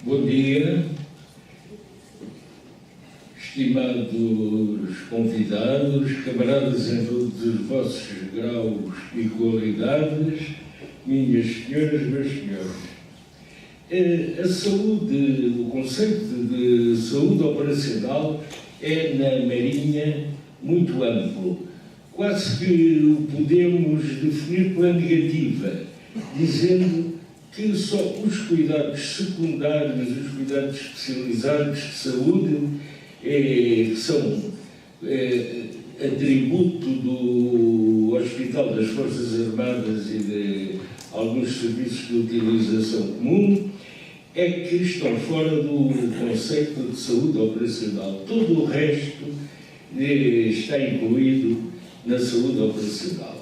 Bom dia, estimados convidados, camaradas em todos os vossos graus e qualidades, minhas senhoras, meus senhores. A saúde, o conceito de saúde operacional é na Marinha muito amplo. Quase que o podemos definir pela negativa, dizendo que só os cuidados secundários, os cuidados especializados de saúde, que são atributo do Hospital das Forças Armadas e de alguns serviços de utilização comum, é que estão fora do conceito de saúde operacional. Todo o resto está incluído na saúde operacional.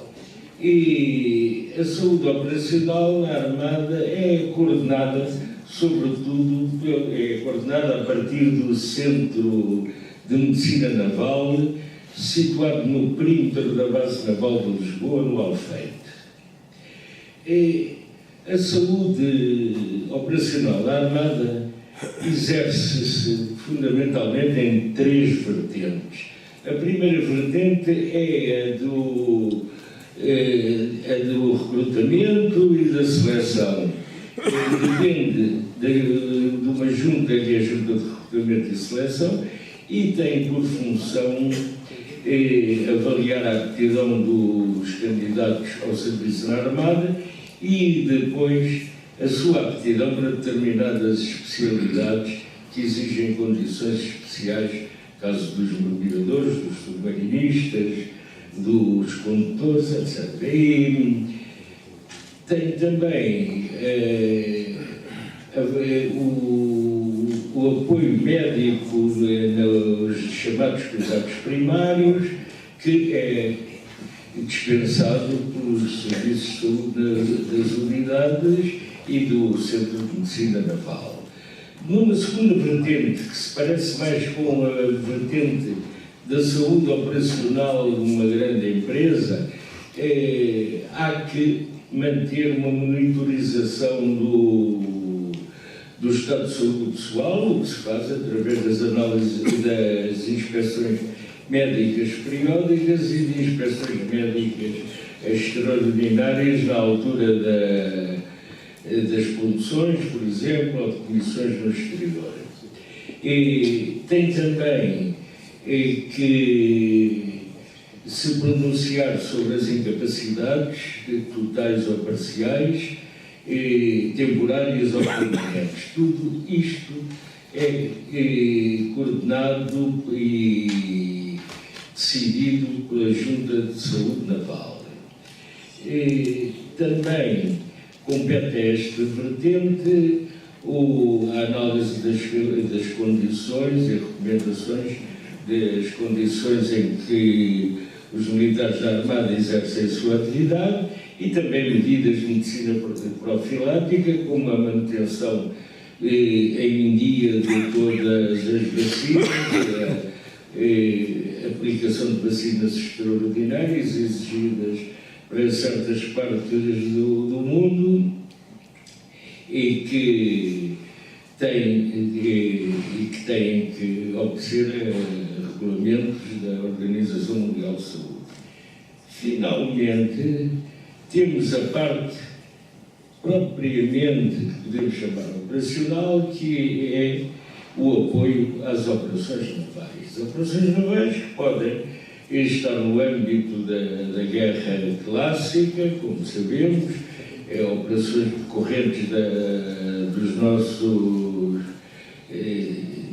E a saúde operacional na Armada é coordenada, sobretudo, é coordenada a partir do Centro de Medicina Naval, situado no perímetro da Base Naval de Lisboa, no Alfeite. A saúde operacional da Armada exerce-se fundamentalmente em três vertentes. A primeira vertente é a do recrutamento e da seleção. Depende de uma junta que é a Junta de Recrutamento e Seleção e tem por função avaliar a aptidão dos candidatos ao serviço na Armada e depois a sua aptidão para determinadas especialidades que exigem condições especiais, caso dos mergulhadores, dos submarinistas, dos condutores, etc. E tem também o apoio médico nos chamados cuidados primários, que é dispensado pelos serviços de saúde das unidades e do Centro de Medicina Naval. Numa segunda vertente, que se parece mais com a vertente da saúde operacional de uma grande empresa, há que manter uma monitorização do estado de saúde do pessoal, o que se faz através das análises e das inspeções médicas periódicas e de inspeções médicas extraordinárias na altura das produções, por exemplo, ou de comissões no exterior. E tem também que se pronunciar sobre as incapacidades totais ou parciais, temporárias ou permanentes. Tudo isto é coordenado e decidido pela Junta de Saúde Naval. Também compete a esta vertente a análise das condições e recomendações das condições em que os militares da Armada exercem a sua atividade e também medidas de medicina profilática, como a manutenção em dia de todas as vacinas, a aplicação de vacinas extraordinárias exigidas para certas partes do mundo e que têm que obedecer regulamentos da Organização Mundial de Saúde. Finalmente, temos a parte propriamente, que podemos chamar operacional, que é o apoio às operações navais. Operações navais que podem estar no âmbito da guerra clássica, como sabemos, operações decorrentes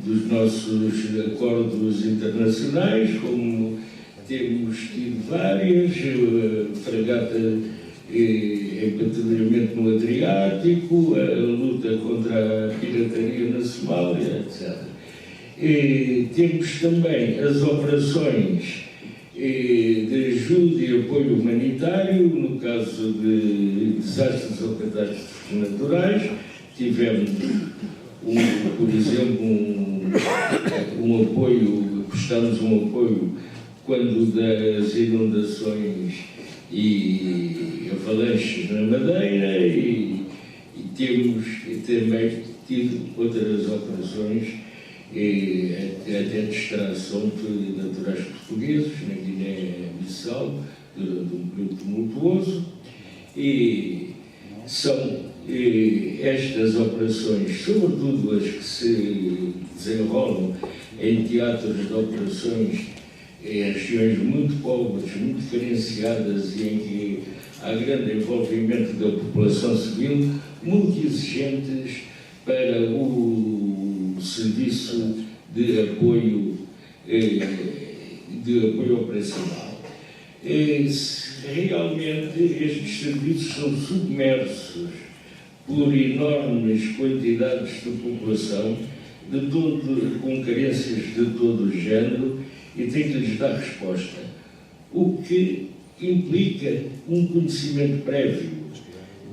dos nossos acordos internacionais, como temos tido várias, fragata em patrulhamento no Adriático, a luta contra a pirataria na Somália, etc. Temos também as operações de ajuda e apoio humanitário, no caso de desastres ou catástrofes naturais. Tivemos, por exemplo, prestamos um apoio quando das inundações e avalanches na Madeira e temos também tido outras operações, até de extração de naturais portugueses, na Guiné-Bissau, durante um período tumultuoso, e são estas operações, sobretudo as que se desenrolam em teatros de operações em regiões muito pobres, muito carenciadas e em que há grande envolvimento da população civil, muito exigentes para o serviço de apoio operacional. Realmente estes serviços são submersos por enormes quantidades de população, com carências de todo o género, e tem que lhes dar resposta, o que implica um conhecimento prévio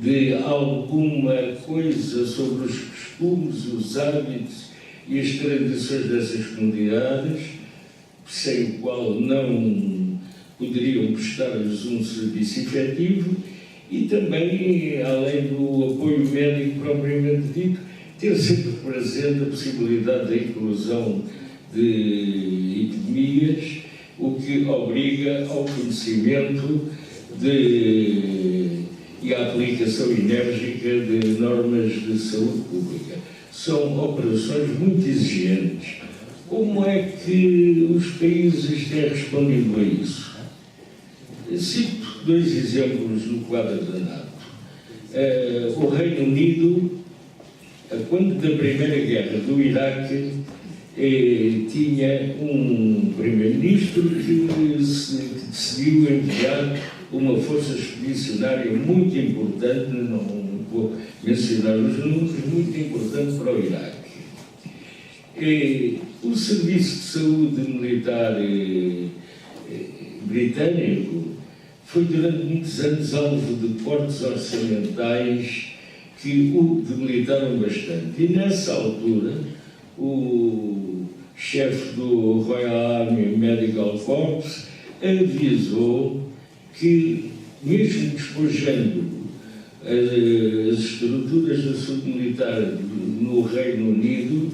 de alguma coisa sobre os costumes, os hábitos e as tradições dessas comunidades, sem o qual não poderiam prestar-lhes um serviço efetivo, e também, além do apoio médico propriamente dito, ter sempre presente a possibilidade da inclusão de epidemias, o que obriga ao conhecimento e à aplicação enérgica de normas de saúde pública. São operações muito exigentes. Como é que os países têm respondido a isso? Cito dois exemplos no quadro da NATO. O Reino Unido, quando da Primeira Guerra do Iraque, tinha um primeiro-ministro que decidiu enviar uma força expedicionária muito importante, não vou mencionar os números, muito importante para o Iraque. O Serviço de Saúde Militar britânico foi durante muitos anos alvo de cortes orçamentais que o debilitaram bastante. E nessa altura, o chefe do Royal Army Medical Corps avisou que, mesmo despojando as estruturas da saúde militar no Reino Unido,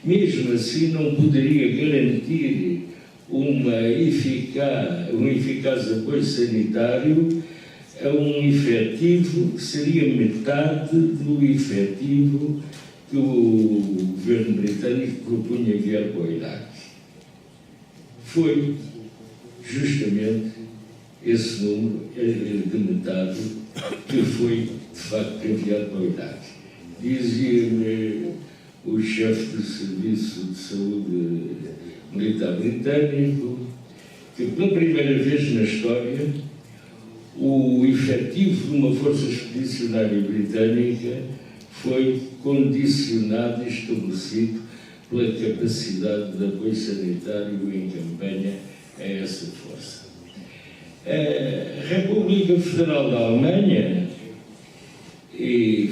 mesmo assim não poderia garantir um eficaz apoio sanitário a um efetivo que seria metade do efetivo que o governo britânico propunha enviar para o Iraque. Foi justamente esse número de metade que foi, de facto, enviado para o Iraque. Dizia-me o chefe do Serviço de Saúde Militar britânico que, pela primeira vez na história, o efetivo de uma força expedicionária britânica foi condicionado e estabelecido pela capacidade de apoio sanitário em campanha a essa força. A República Federal da Alemanha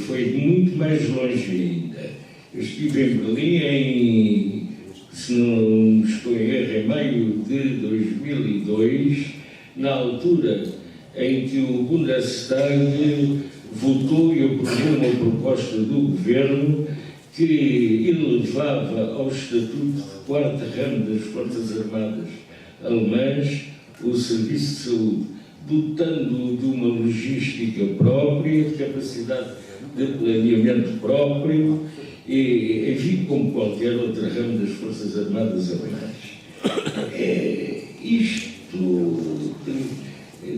foi muito mais longe ainda. Eu estive em Berlim, se não estou em erro, em maio de 2002, na altura em que o Bundestag votou e aprovou uma proposta do governo que elevava ao estatuto de quarto ramo das Forças Armadas alemãs o serviço de saúde, dotando-o de uma logística própria, de capacidade de planeamento próprio, e enfim, como qualquer outro ramo das Forças Armadas alemãs.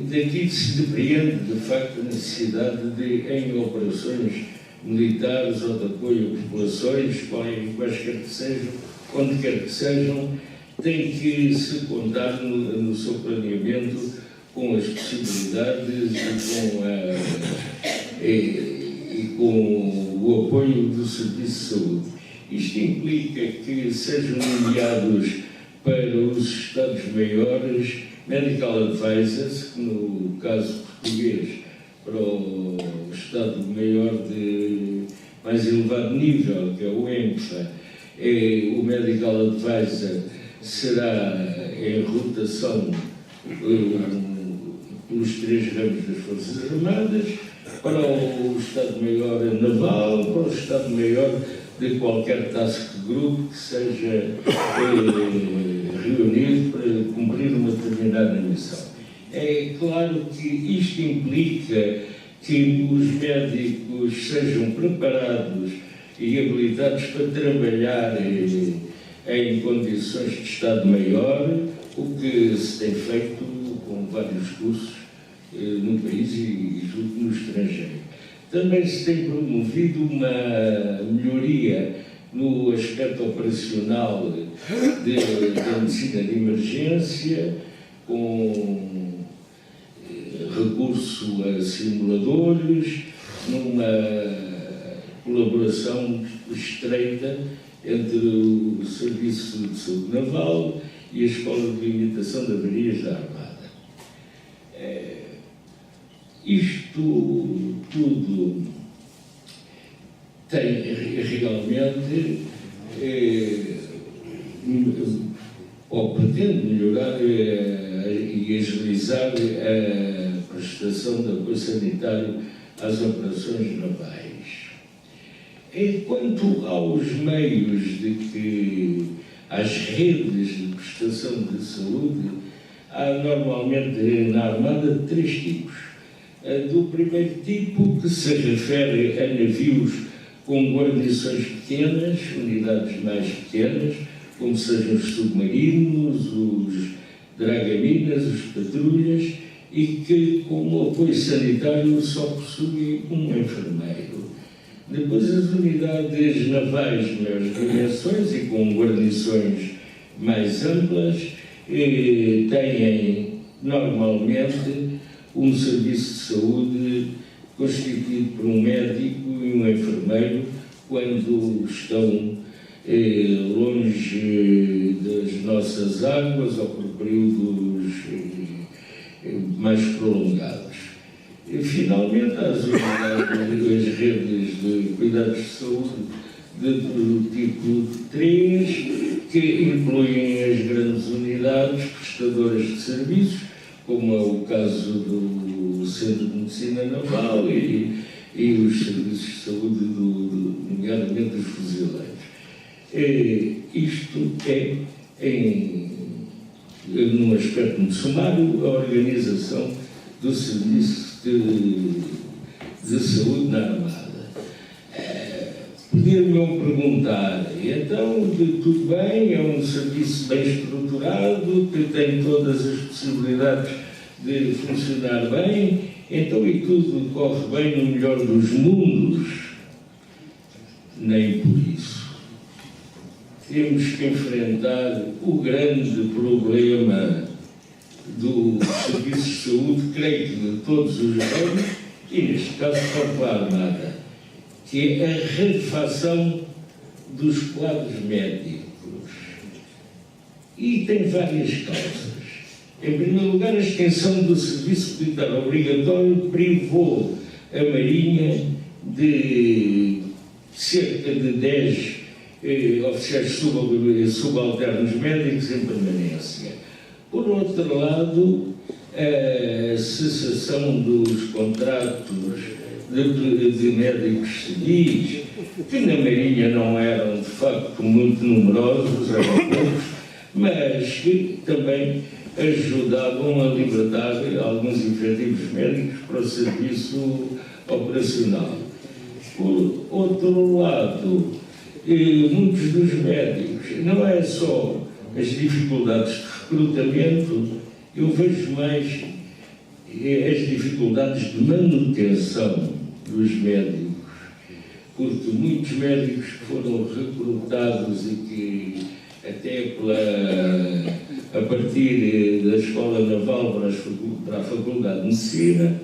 Daqui se depreende, de facto, a necessidade de, em operações militares ou de apoio a populações, quaisquer que sejam, onde quer que sejam, tem que se contar no seu planeamento com as possibilidades e com o apoio do Serviço de Saúde. Isto implica que sejam enviados para os Estados-Maiores Medical Advisors, que no caso português, para o Estado-Maior de mais elevado nível, que é o ENFA, o Medical Advisor será em rotação pelos três ramos das Forças Armadas, para o Estado-Maior Naval, para o Estado-Maior de qualquer task group que seja reunido para cumprir uma determinada missão. É claro que isto implica que os médicos sejam preparados e habilitados para trabalhar em condições de Estado Maior, o que se tem feito com vários cursos no país e no estrangeiro. Também se tem promovido uma melhoria no aspecto operacional da medicina de emergência, com recurso a simuladores, numa colaboração estreita entre o Serviço de Saúde Naval e a Escola de Limitação de Avarias da Armada. Isto tudo tem realmente, ou pretende melhorar e agilizar a prestação de apoio sanitário às operações navais. Quanto aos meios às redes de prestação de saúde, há normalmente na Armada 3 tipos. Do primeiro tipo, que se refere a navios com guarnições pequenas, unidades mais pequenas, como sejam os submarinos, os dragaminas, os patrulhas, e que, como apoio sanitário, só possuem um enfermeiro. Depois, as unidades navais de maiores dimensões e com guarnições mais amplas têm, normalmente, um serviço de saúde constituído por um médico e um enfermeiro quando estão longe das nossas águas ou por períodos mais prolongados. E, finalmente, as redes de cuidados de saúde do tipo 3, que incluem as grandes unidades prestadoras de serviços, como é o caso do Centro de Medicina Naval e os serviços de saúde, nomeadamente dos fuzileiros. Isto num aspecto muito sumário, a organização do serviço de saúde na Armada. Podiam-me perguntar, então, tudo bem, é um serviço bem estruturado, que tem todas as possibilidades de funcionar bem, então e tudo corre bem no melhor dos mundos? Nem por isso. Temos que enfrentar o grande problema do Serviço de Saúde, creio que de todos os anos, e neste caso para a Armada, que é a rarefação dos quadros médicos. E tem várias causas. Em primeiro lugar, a extensão do serviço militar obrigatório privou a Marinha de cerca de 10 oficiais subalternos médicos em permanência. Por outro lado, a cessação dos contratos de médicos civis, que na Marinha não eram de facto muito numerosos, eram poucos, mas que também ajudavam a libertar alguns efetivos médicos para o serviço operacional. Por outro lado, muitos dos médicos, não é só as dificuldades de recrutamento, eu vejo mais as dificuldades de manutenção dos médicos, porque muitos médicos que foram recrutados e que até a partir da Escola Naval para a Faculdade de Medicina,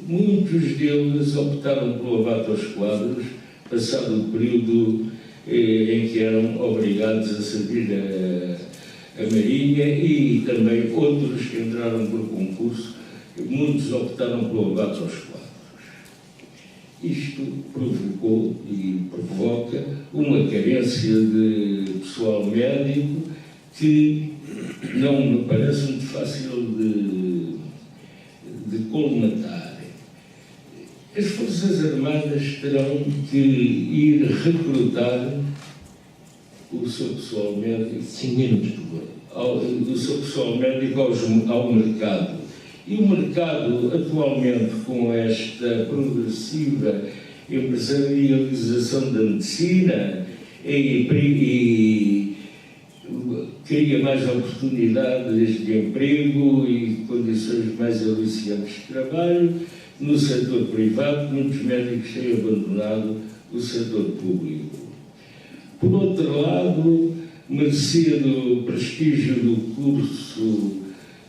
muitos deles optaram pelo abate aos quadros, passado o período em que eram obrigados a servir a Marinha, e também outros que entraram por concurso, muitos optaram pelo abate aos quadros. Isto provocou e provoca uma carência de pessoal médico que não me parece muito fácil de colmatar. As Forças Forças Armadas terão que ir recrutar o seu pessoal médico, 5 minutos, por favor. o seu pessoal médico ao mercado. E o mercado, atualmente, com esta progressiva empresarialização da medicina, e cria mais oportunidades de emprego e condições mais aliciantes de trabalho no setor privado. Muitos médicos têm abandonado o setor público. Por outro lado, merecido o prestígio do curso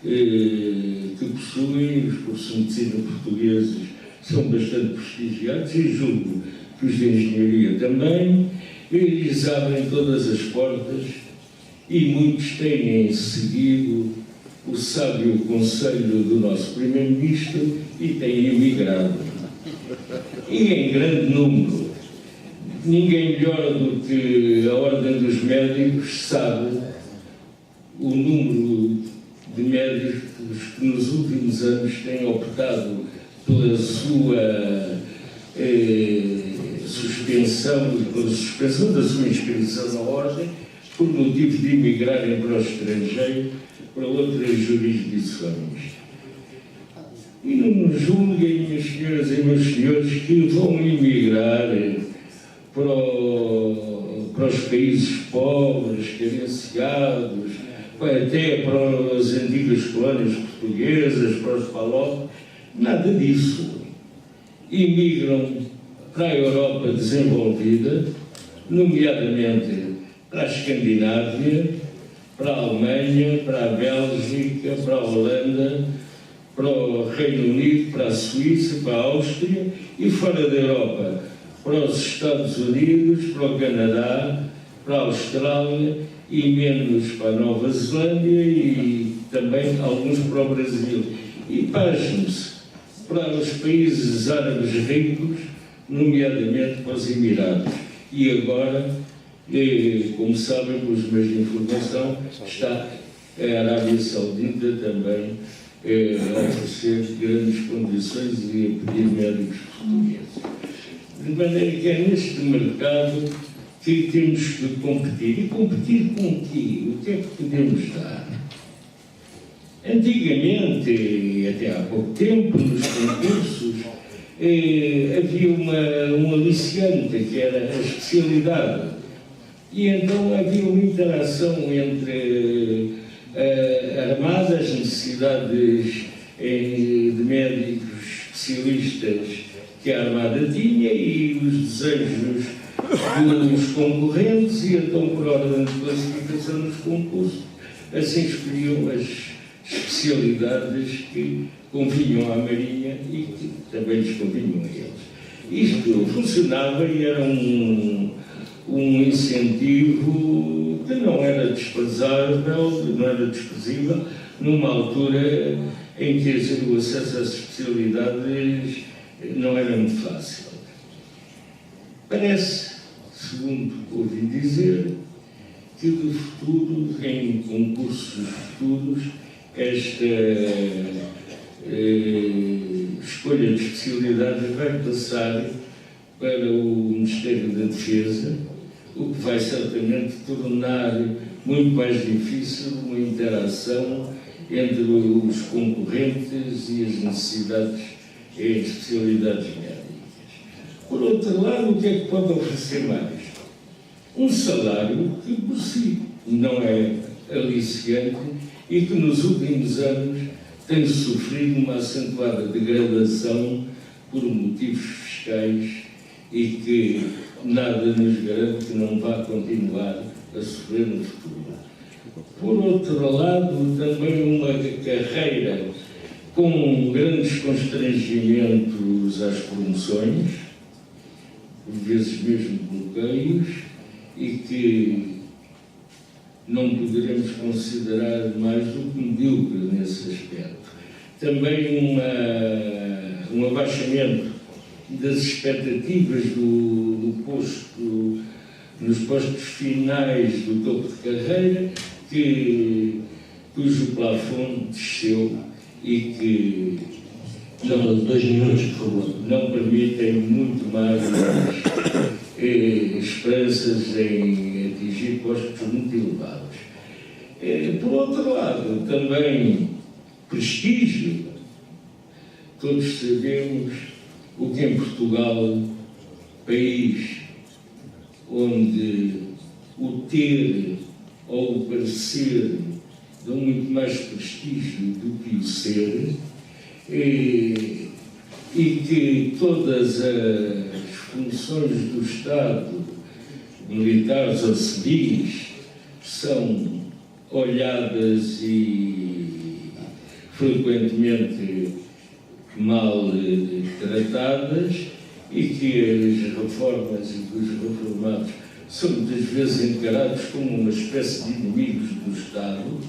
que possuem, os cursos de medicina portugueses são bastante prestigiados, e julgo que os de engenharia também, eles abrem todas as portas, e muitos têm seguido o sábio conselho do nosso Primeiro-Ministro e têm emigrado. E em grande número. Ninguém melhor do que a Ordem dos Médicos sabe o número de médicos que nos últimos anos têm optado pela sua suspensão da sua inscrição na Ordem, por motivo de emigrarem para o estrangeiro, para outras jurisdições. E não nos julguem, minhas senhoras e meus senhores, que vão emigrar para os países pobres, carenciados, até para as antigas colónias portuguesas, para os palopes. Nada disso. Imigram para a Europa desenvolvida, nomeadamente para a Escandinávia, para a Alemanha, para a Bélgica, para a Holanda, para o Reino Unido, para a Suíça, para a Áustria, e fora da Europa, para os Estados Unidos, para o Canadá, para a Austrália, e menos para a Nova Zelândia, e também alguns para o Brasil. E pasmem-se para os países árabes ricos, nomeadamente para os Emirados. E agora, como sabem, pelos meios de informação, está a Arábia Saudita também a oferecer grandes condições e a pedir médicos portugueses. De maneira que é neste mercado que temos que competir. E competir com o quê? O que é que podemos dar? Antigamente, e até há pouco tempo, nos concursos, havia um aliciante, que era a especialidade. E então havia uma interação entre a Armada, as necessidades de médicos especialistas que a Armada tinha, e os desejos dos concorrentes, e então, por ordem de classificação nos concursos, assim escolhiam as especialidades que convinham à Marinha e que também lhes convinham a eles. Isto funcionava e era um incentivo que não era desprezável, não era desprezível, numa altura em que o acesso às especialidades não era muito fácil. Parece, segundo ouvi dizer, que do futuro, em concursos futuros, esta escolha de especialidades vai passar para o Ministério da Defesa, o que vai certamente tornar muito mais difícil uma interação entre os concorrentes e as necessidades e as especialidades médicas. Por outro lado, o que é que pode oferecer mais? Um salário que por si não é aliciante e que nos últimos anos tem sofrido uma acentuada degradação por motivos fiscais e que nada nos garante que não vá continuar a sofrer no futuro. Por outro lado, também uma carreira com grandes constrangimentos às promoções, por vezes mesmo bloqueios, e que não poderemos considerar mais do que medíocre nesse aspecto. Também um abaixamento das expectativas do posto, nos postos finais do topo de carreira, cujo plafond desceu e que Não, 2 minutos, por favor. Não permitem muito mais esperanças em atingir postos muito elevados. Por outro lado, também prestígio. Todos sabemos o que em Portugal, país onde o ter ou o parecer dão muito mais prestígio do que o ser, e que todas as funções do Estado, militares ou civis, são olhadas e frequentemente mal tratadas, e que as reformas e os reformados são muitas vezes encarados como uma espécie de inimigos do Estado.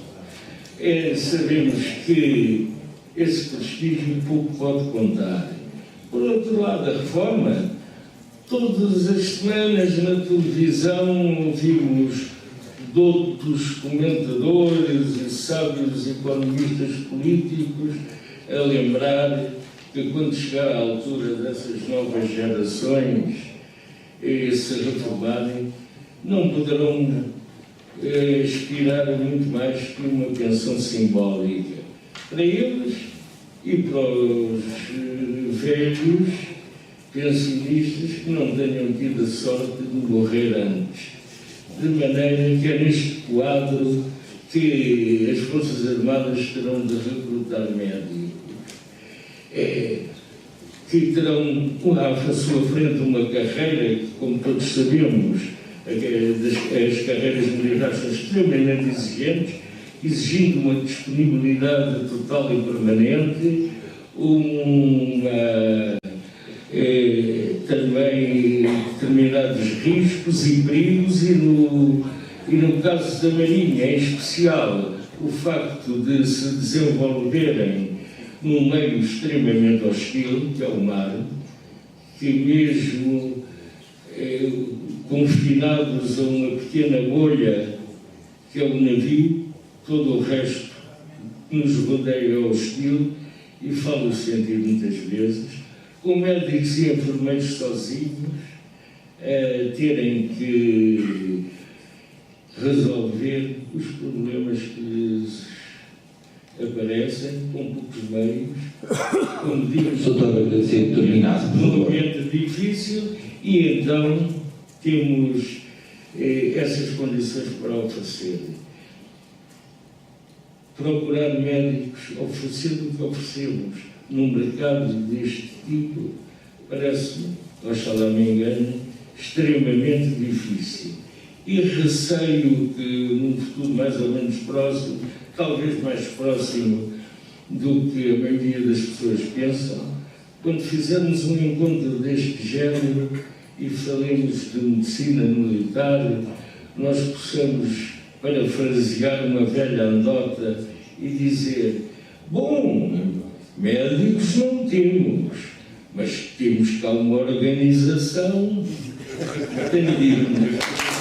Sabemos que esse prestígio pouco pode contar. Por outro lado, a reforma, todas as semanas na televisão ouvimos doutos comentadores e sábios economistas políticos a lembrar que quando chegar à altura dessas novas gerações se reformarem, não poderão aspirar a muito mais que uma pensão simbólica para eles e para os velhos pensionistas que não tenham tido a sorte de morrer antes. De maneira que é neste quadro que as Forças Armadas terão de recrutar médicos, que terão à sua frente uma carreira que, como todos sabemos, as carreiras militares são extremamente exigentes, exigindo uma disponibilidade total e permanente, também determinados riscos e perigos, e no caso da Marinha, em especial, o facto de se desenvolverem num meio extremamente hostil, que é o mar, que mesmo confinados a uma pequena bolha, que é o navio, todo o resto que nos rodeia é hostil, e falo sentido muitas vezes, com médicos e enfermeiros sozinhos, terem que resolver os problemas que lhes aparecem com poucos meios, como digo, num ambiente difícil, e então temos essas condições para oferecer. Procurar médicos oferecendo o que oferecemos num mercado deste tipo parece-me, oxalá me engane, extremamente difícil. E receio que num futuro mais ou menos próximo, talvez mais próximo do que a maioria das pessoas pensam, quando fizermos um encontro deste género e falemos de medicina militar, nós possamos parafrasear uma velha anedota e dizer: bom, médicos não temos, mas temos cá uma organização. Tenho dito.